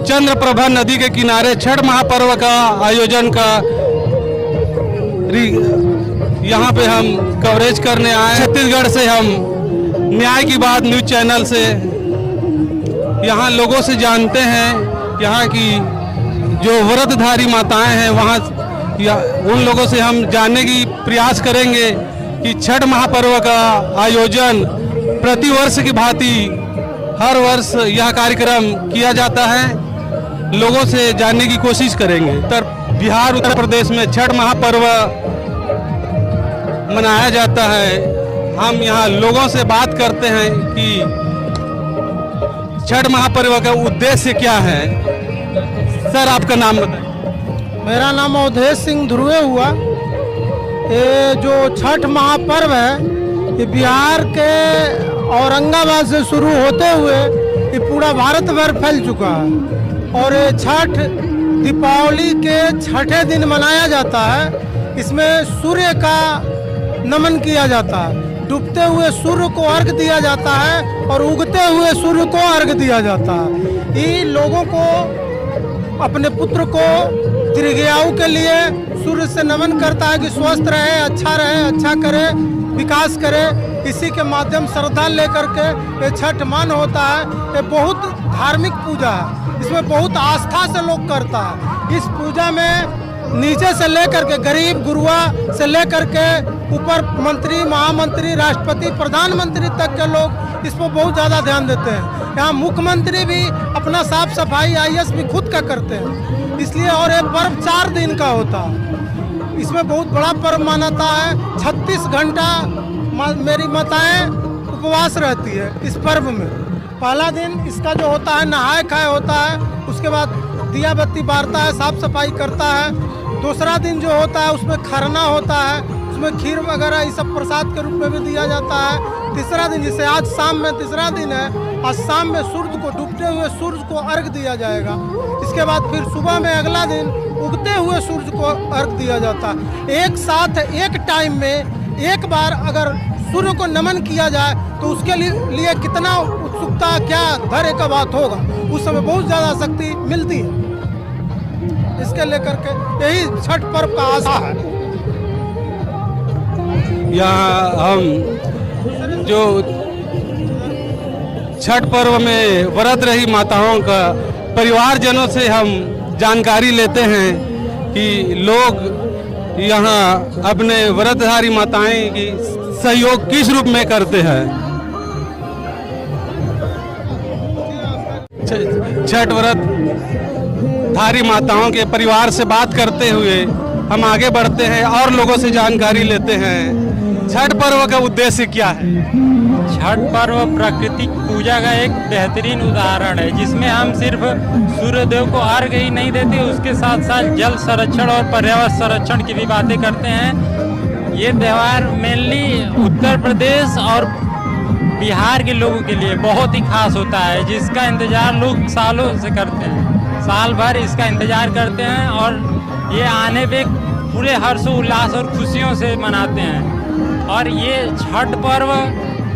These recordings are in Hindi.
चंद्रप्रभा नदी के किनारे छठ महापर्व का आयोजन का यहाँ पे हम कवरेज करने आए। छत्तीसगढ़ से हम न्याय की बात न्यूज चैनल से यहाँ लोगों से जानते हैं, यहाँ की जो व्रतधारी माताएं हैं वहाँ उन लोगों से हम जानने की प्रयास करेंगे कि छठ महापर्व का आयोजन प्रतिवर्ष की भांति हर वर्ष यह कार्यक्रम किया जाता है। लोगों से जानने की कोशिश करेंगे। बिहार उत्तर प्रदेश में छठ महापर्व मनाया जाता है। हम यहाँ लोगों से बात करते हैं कि छठ महापर्व का उद्देश्य क्या है। सर, आपका नाम बताइए। मेरा नाम अवधेश सिंह ध्रुवे हुआ। ये जो छठ महापर्व है ये बिहार के औरंगाबाद से शुरू होते हुए ये पूरा भारत भर फैल चुका है और ये छठ दीपावली के छठे दिन मनाया जाता है। इसमें सूर्य का नमन किया जाता है, डूबते हुए सूर्य को अर्घ दिया जाता है और उगते हुए सूर्य को अर्घ दिया जाता है। ये लोगों को, अपने पुत्र को दीर्घायु के लिए सूर्य से नमन करता है कि स्वस्थ रहे, अच्छा करे, विकास करे। इसी के माध्यम श्रद्धा लेकर के ये छठ मान होता है। ये बहुत धार्मिक पूजा है, इसमें बहुत आस्था से लोग करता है। इस पूजा में नीचे से लेकर के गरीब गुरुआ से लेकर के ऊपर मंत्री, महामंत्री, राष्ट्रपति, प्रधानमंत्री तक के लोग इस पर बहुत ज़्यादा ध्यान देते हैं। यहाँ मुख्यमंत्री भी अपना साफ सफाई IAS भी खुद का करते हैं। इसलिए और ये पर्व 4 दिन का होता है। इसमें बहुत बड़ा पर्व मानता है। 36 घंटा मेरी माताएं उपवास रहती है इस पर्व में। पहला दिन इसका जो होता है नहाए खाए होता है, उसके बाद दिया बत्ती बारता है, साफ सफाई करता है। दूसरा दिन जो होता है उसमें खरना होता है, उसमें खीर वगैरह ये सब प्रसाद के रूप में भी दिया जाता है। तीसरा दिन, जैसे आज शाम में तीसरा दिन है, आज शाम में सूर्य को, डूबते हुए सूर्य को अर्घ दिया जाएगा। इसके बाद फिर सुबह में अगला दिन उगते हुए सूर्य को अर्घ दिया जाता है। एक साथ एक टाइम में एक बार अगर सूर्य को नमन किया जाए तो उसके लिए कितना उत्सुकता, क्या धैर्य का बात होगा। उस समय बहुत ज़्यादा शक्ति मिलती है। इसके लेकर के यही छठ पर्व का आशा है। यहाँ हम जो छठ पर्व में व्रत रही माताओं का परिवारजनों से हम जानकारी लेते हैं कि लोग यहाँ अपने व्रतधारी माताएं की सहयोग किस रूप में करते हैं। छठ व्रत धारी माताओं के परिवार से बात करते हुए हम आगे बढ़ते हैं और लोगों से जानकारी लेते हैं। छठ पर्व का उद्देश्य क्या है? छठ पर्व प्राकृतिक पूजा का एक बेहतरीन उदाहरण है, जिसमें हम सिर्फ सूर्यदेव को अर्घ ही नहीं देते, उसके साथ साथ जल संरक्षण और पर्यावरण संरक्षण की भी बातें करते हैं। ये त्यौहार मेनली उत्तर प्रदेश और बिहार के लोगों के लिए बहुत ही खास होता है, जिसका इंतजार लोग सालों से करते हैं। साल भर इसका इंतजार करते हैं और ये आने पे पूरे हर्षोल्लास और खुशियों से मनाते हैं। और ये छठ पर्व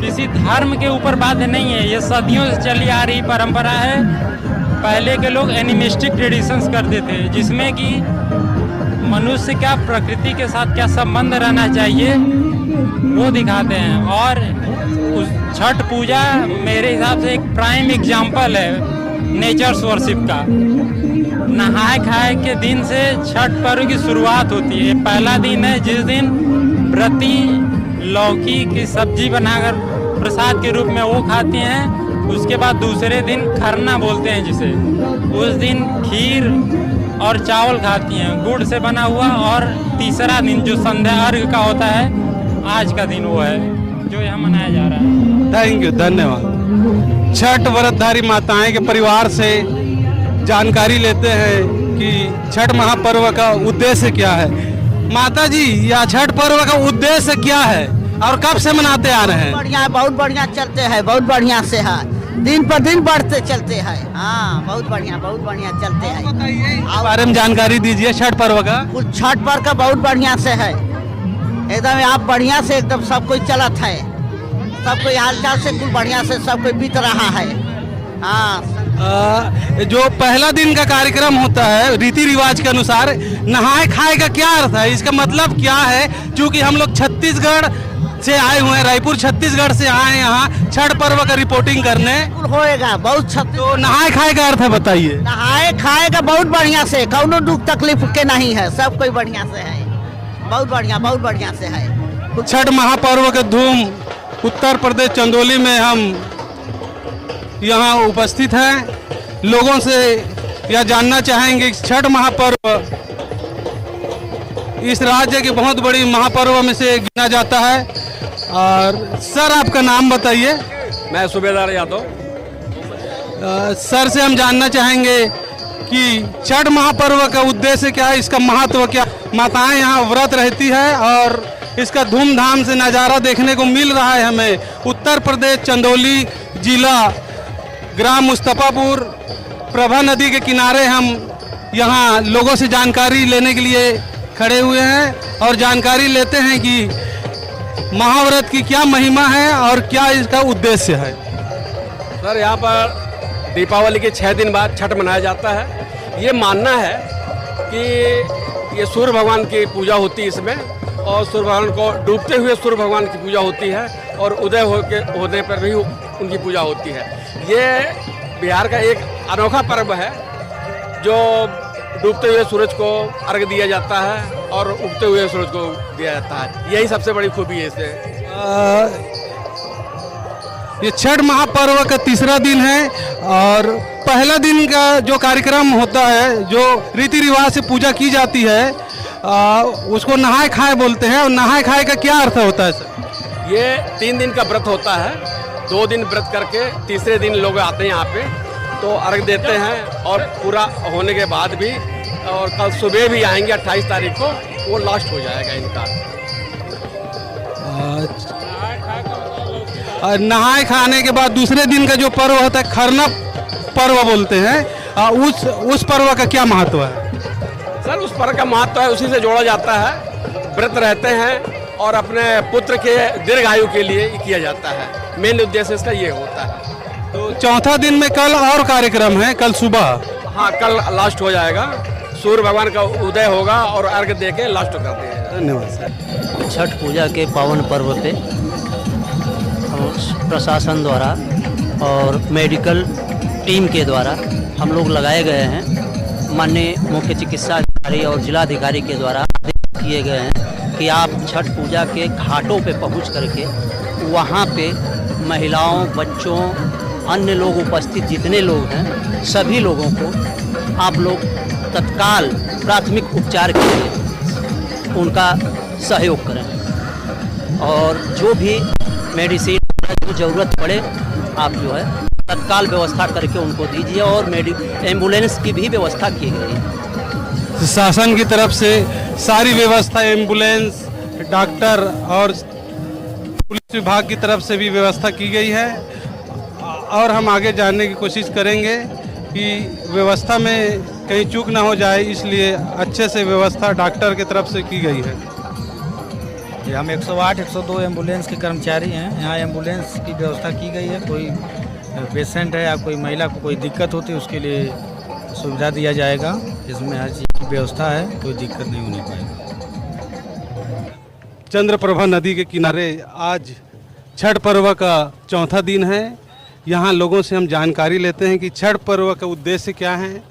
किसी धर्म के ऊपर बाध्य नहीं है, ये सदियों से चली आ रही परंपरा है। पहले के लोग एनिमिस्टिक ट्रेडिशंस करते थे, जिसमें कि मनुष्य का प्रकृति के साथ क्या संबंध रहना चाहिए वो दिखाते हैं। और उस छठ पूजा मेरे हिसाब से एक प्राइम एग्जाम्पल है नेचर्स वर्शिप का। नहाए खाए के दिन से छठ पर्व की शुरुआत होती है। पहला दिन है जिस दिन व्रती लौकी की सब्जी बनाकर प्रसाद के रूप में वो खाती हैं। उसके बाद दूसरे दिन खरना बोलते हैं जिसे, उस दिन खीर और चावल खाती हैं गुड़ से बना हुआ। और तीसरा दिन जो संध्या अर्घ का होता है, आज का दिन वो है जो यहाँ मनाया जा रहा है। थैंक यू, धन्यवाद। छठ व्रतधारी माताएं के परिवार से जानकारी लेते हैं कि छठ महापर्व का उद्देश्य क्या है। माता जी, यह छठ पर्व का उद्देश्य क्या है और कब से मनाते आ रहे हैं? बढ़िया, बहुत बढ़िया चलते हैं, बहुत बढ़िया से है, दिन पर दिन बढ़ते चलते हैं। हाँ, बहुत बढ़िया चलते हैं। इस बारे में जानकारी दीजिए छठ पर्व का। कुछ छठ पर्व का बहुत बढ़िया से है, एकदम आप बढ़िया से एकदम सब कोई चलत है, सब कोई हालचाल से कुछ बढ़िया से सब कोई बीत रहा है। हाँ, जो पहला दिन का कार्यक्रम होता है रीति रिवाज के अनुसार, नहाए खाए का क्या अर्थ है, इसका मतलब क्या है? क्योंकि हम लोग छत्तीसगढ़ से आए हुए हैं, रायपुर छत्तीसगढ़ से आए हैं यहाँ छठ पर्व का रिपोर्टिंग करने। होएगा बहुत तो नहाए खाए का अर्थ है बताइए। नहाए खाएगा बहुत बढ़िया से, कौनो दुख तकलीफ के नहीं है, सब कोई बढ़िया से है, बहुत बढ़िया से है। छठ महापर्व के धूम उत्तर प्रदेश चंदौली में हम यहाँ उपस्थित हैं। लोगों से यह जानना चाहेंगे कि छठ महापर्व इस राज्य के बहुत बड़ी महापर्व में से गिना जाता है। और सर आपका नाम बताइए। मैं सूबेदार यादव। सर से हम जानना चाहेंगे कि छठ महापर्व का उद्देश्य क्या है, इसका महत्व क्या? माताएं यहाँ व्रत रहती है और इसका धूमधाम से नज़ारा देखने को मिल रहा है हमें। उत्तर प्रदेश चंदौली जिला ग्राम मुस्तफापुर प्रभा नदी के किनारे हम यहाँ लोगों से जानकारी लेने के लिए खड़े हुए हैं और जानकारी लेते हैं कि महाव्रत की क्या महिमा है और क्या इसका उद्देश्य है। सर, यहाँ पर दीपावली के 6 दिन बाद छठ मनाया जाता है। ये मानना है कि ये सूर्य भगवान की पूजा होती है इसमें, और सूर्य भगवान को डूबते हुए सूर्य भगवान की पूजा होती है और उदय होने पर भी उनकी पूजा होती है। ये बिहार का एक अनोखा पर्व है जो डूबते हुए सूरज को अर्घ दिया जाता है और उगते हुए सूरज को दिया जाता है। यही सबसे बड़ी खूबी है इसे। ये छठ महापर्व का तीसरा दिन है और पहला दिन का जो कार्यक्रम होता है, जो रीति रिवाज से पूजा की जाती है, उसको नहाए खाए बोलते हैं। और नहाए खाए का क्या अर्थ होता है सर? ये 3 दिन का व्रत होता है। 2 दिन व्रत करके तीसरे दिन लोग आते हैं यहाँ पे, तो अर्घ देते हैं और पूरा होने के बाद भी, और कल सुबह भी आएंगे 28 तारीख को, वो लास्ट हो जाएगा इनका। नहाए खाने के बाद दूसरे दिन का जो पर्व होता है खरना पर्व बोलते हैं, उस पर्व का क्या महत्व है? सर, उस पर्व का महत्व है, उसी से जोड़ा जाता है। व्रत रहते हैं और अपने पुत्र के दीर्घायु के लिए किया जाता है। मेन उद्देश्य इसका ये होता है। तो चौथा दिन में कल और कार्यक्रम है, कल सुबह? हाँ, कल लास्ट हो जाएगा। सूर्य भगवान का उदय होगा और अर्घ दे के लास्ट करते हैं। धन्यवाद सर। छठ पूजा के पावन पर्व पे प्रशासन द्वारा और मेडिकल टीम के द्वारा हम लोग लगाए गए हैं। माननीय मुख्य चिकित्सा अधिकारी और जिलाधिकारी के द्वारा आदेश किए गए हैं कि आप छठ पूजा के घाटों पे पहुंच करके वहां पे महिलाओं, बच्चों, अन्य लोग उपस्थित जितने लोग हैं, सभी लोगों को आप लोग तत्काल प्राथमिक उपचार के लिए उनका सहयोग करें और जो भी मेडिसिन की ज़रूरत पड़े आप जो है तत्काल व्यवस्था करके उनको दीजिए। और एम्बुलेंस की भी व्यवस्था की गई है। शासन की तरफ से सारी व्यवस्था, एम्बुलेंस, डॉक्टर और पुलिस विभाग की तरफ से भी व्यवस्था की गई है। और हम आगे जानने की कोशिश करेंगे कि व्यवस्था में कहीं चूक ना हो जाए, इसलिए अच्छे से व्यवस्था डॉक्टर की तरफ से की गई है। हम 108, 102 एम्बुलेंस के कर्मचारी हैं। यहाँ एम्बुलेंस की व्यवस्था की गई है। कोई पेशेंट है या कोई महिला को कोई दिक्कत होती है उसके लिए सुविधा दिया जाएगा। इसमें हर चीज़ की व्यवस्था है, कोई दिक्कत नहीं होने पाएगी। चंद्रप्रभा नदी के किनारे आज छठ पर्व का चौथा दिन है। यहाँ लोगों से हम जानकारी लेते हैं कि छठ पर्व का उद्देश्य क्या है।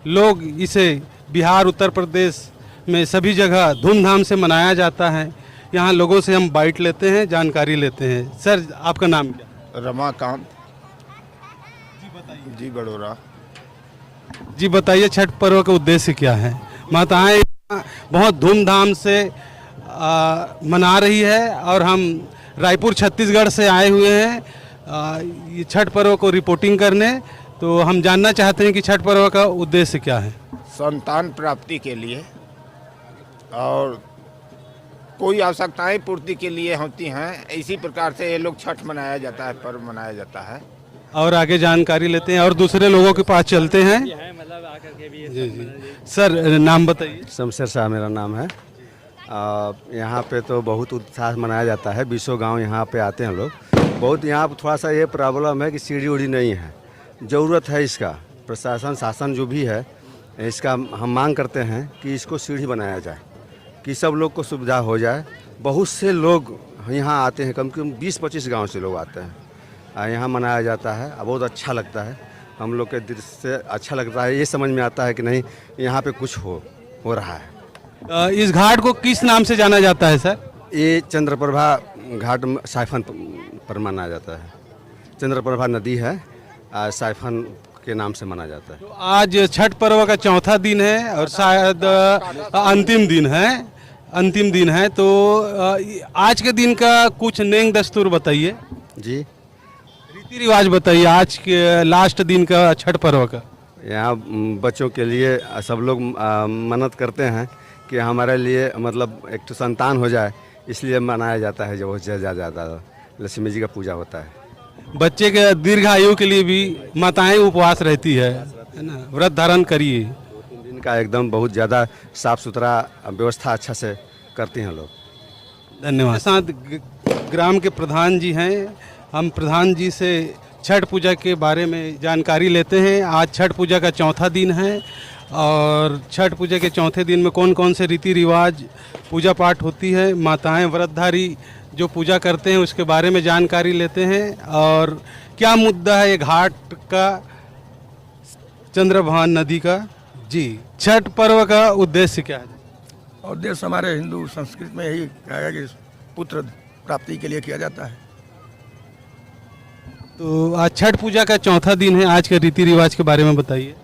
लोग इसे बिहार, उत्तर प्रदेश में सभी जगह धूमधाम से मनाया जाता है। यहाँ लोगों से हम बाइट लेते हैं, जानकारी लेते हैं। सर, आपका नाम क्या? रमाकांत जी बड़ोरा। जी बताइए, छठ पर्व का उद्देश्य क्या है? माताएं बहुत धूमधाम से मना रही है और हम रायपुर छत्तीसगढ़ से आए हुए हैं ये छठ पर्व को रिपोर्टिंग करने। तो हम जानना चाहते हैं कि छठ पर्व का उद्देश्य क्या है? संतान प्राप्ति के लिए और कोई आवश्यकताएं पूर्ति के लिए होती हैं। इसी प्रकार से ये लोग छठ मनाया जाता है, पर्व मनाया जाता है। और आगे जानकारी लेते हैं और दूसरे लोगों के पास चलते हैं। जी जी सर, नाम बताइए। शमशेर शाह मेरा नाम है। यहाँ पे तो बहुत उत्साह मनाया जाता है। 20 गांव यहाँ पे आते हैं लोग। बहुत यहाँ थोड़ा सा ये प्रॉब्लम है कि सीढ़ी उड़ी नहीं है, ज़रूरत है इसका। प्रशासन शासन जो भी है, इसका हम मांग करते हैं कि इसको सीढ़ी बनाया जाए, कि सब लोग को सुविधा हो जाए। बहुत से लोग यहाँ आते हैं, कम से कम 20-25 गांव से लोग आते हैं, यहाँ मनाया जाता है। बहुत अच्छा लगता है, हम लोग के दिल से अच्छा लगता है। ये समझ में आता है कि नहीं, यहाँ पे कुछ हो रहा है। इस घाट को किस नाम से जाना जाता है सर? ये चंद्रप्रभा घाट साइफन पर माना जाता है। चंद्रप्रभा नदी है, साइफन के नाम से माना जाता है। तो आज छठ पर्व का चौथा दिन है और शायद अंतिम दिन है, तो आज के दिन का कुछ नेंग दस्तूर बताइए जी। रीति रिवाज बताइए आज के लास्ट दिन का छठ पर्व का। यहाँ बच्चों के लिए सब लोग मन्नत करते हैं कि हमारे लिए मतलब एक तो संतान हो जाए, इसलिए मनाया जाता है। जो ज़्यादा लक्ष्मी जी का पूजा होता है। बच्चे के दीर्घ आयु के लिए भी माताएं उपवास रहती है ना, व्रत धारण करिए। 2-3 दिन का एकदम बहुत ज़्यादा साफ सुथरा व्यवस्था अच्छा से करते हैं लोग। धन्यवाद। साथ ग्राम के प्रधान जी हैं, हम प्रधान जी से छठ पूजा के बारे में जानकारी लेते हैं। आज छठ पूजा का चौथा दिन है और छठ पूजा के चौथे दिन में कौन कौन से रीति रिवाज पूजा पाठ होती है, माताएं व्रतधारी जो पूजा करते हैं उसके बारे में जानकारी लेते हैं। और क्या मुद्दा है ये घाट का, चंद्रभान नदी का। जी, छठ पर्व का उद्देश्य क्या है? उद्देश्य हमारे हिंदू संस्कृति में यही कहा गया कि पुत्र प्राप्ति के लिए किया जाता है। तो आज छठ पूजा का चौथा दिन है, आज के रीति रिवाज के बारे में बताइए।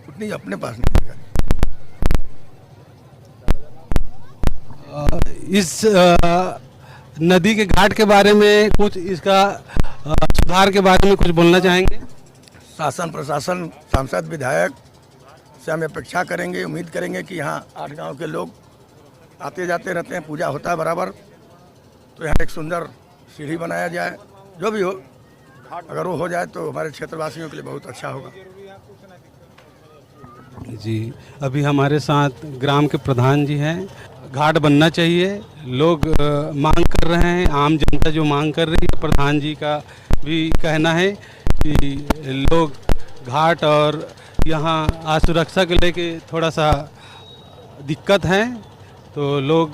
उतनी अपने पास नहीं है। इस नदी के घाट के बारे में कुछ, इसका सुधार के बारे में कुछ बोलना चाहेंगे? शासन प्रशासन सांसद विधायक से हम अपेक्षा करेंगे, उम्मीद करेंगे कि यहाँ 8 गांव के लोग आते जाते रहते हैं, पूजा होता है बराबर, तो यहाँ एक सुंदर सीढ़ी बनाया जाए। जो भी हो, अगर वो हो जाए तो हमारे क्षेत्रवासियों के लिए बहुत अच्छा होगा। जी, अभी हमारे साथ ग्राम के प्रधान जी हैं। घाट बनना चाहिए, लोग मांग कर रहे हैं, आम जनता जो मांग कर रही है, प्रधान जी का भी कहना है कि लोग घाट और यहाँ सुरक्षा को लेके थोड़ा सा दिक्कत है, तो लोग